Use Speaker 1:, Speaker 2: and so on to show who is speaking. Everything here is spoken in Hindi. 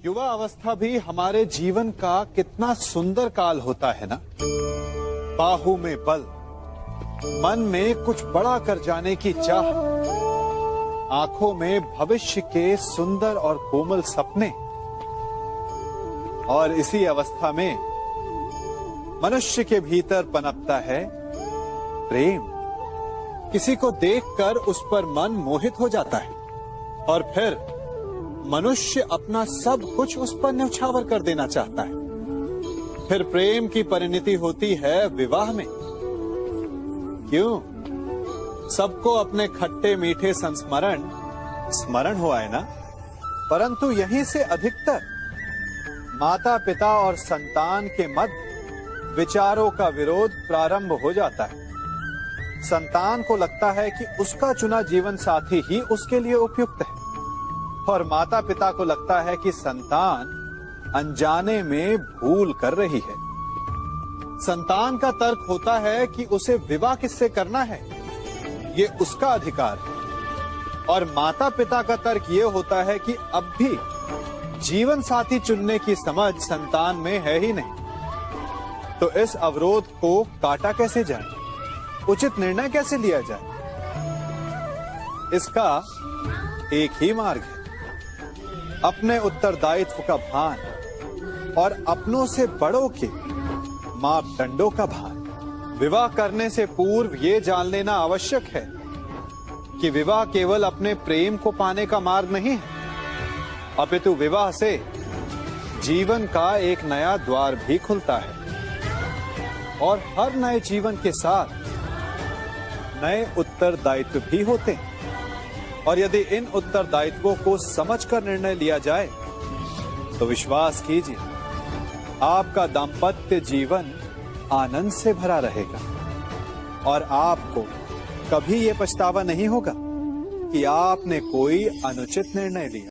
Speaker 1: युवा अवस्था भी हमारे जीवन का कितना सुंदर काल होता है ना। बाहू में बल, मन में कुछ बड़ा कर जाने की चाह, आंखों में भविष्य के सुंदर और कोमल सपने। और इसी अवस्था में मनुष्य के भीतर पनपता है प्रेम। किसी को देखकर उस पर मन मोहित हो जाता है और फिर मनुष्य अपना सब कुछ उस पर न्यौछावर कर देना चाहता है। फिर प्रेम की परिणति होती है विवाह में। क्यों? सबको अपने खट्टे मीठे संस्मरण स्मरण हुआ है ना। परंतु यहीं से अधिकतर माता पिता और संतान के मध्य विचारों का विरोध प्रारंभ हो जाता है। संतान को लगता है कि उसका चुना जीवन साथी ही उसके लिए उपयुक्त है और माता पिता को लगता है कि संतान अनजाने में भूल कर रही है। संतान का तर्क होता है कि उसे विवाह किससे करना है, ये उसका अधिकार है। और माता पिता का तर्क ये होता है कि अब भी जीवन साथी चुनने की समझ संतान में है ही नहीं। तो इस अवरोध को काटा कैसे जाए, उचित निर्णय कैसे लिया जाए? इसका एक ही मार्ग है, अपने उत्तरदायित्व का भान और अपनों से बड़ों के मापदंडों का भान। विवाह करने से पूर्व ये जान लेना आवश्यक है कि विवाह केवल अपने प्रेम को पाने का मार्ग नहीं है, अपितु विवाह से जीवन का एक नया द्वार भी खुलता है। और हर नए जीवन के साथ नए उत्तरदायित्व भी होते हैं। और यदि इन उत्तरदायित्वों को समझकर निर्णय लिया जाए तो विश्वास कीजिए, आपका दाम्पत्य जीवन आनंद से भरा रहेगा और आपको कभी ये पछतावा नहीं होगा कि आपने कोई अनुचित निर्णय लिया।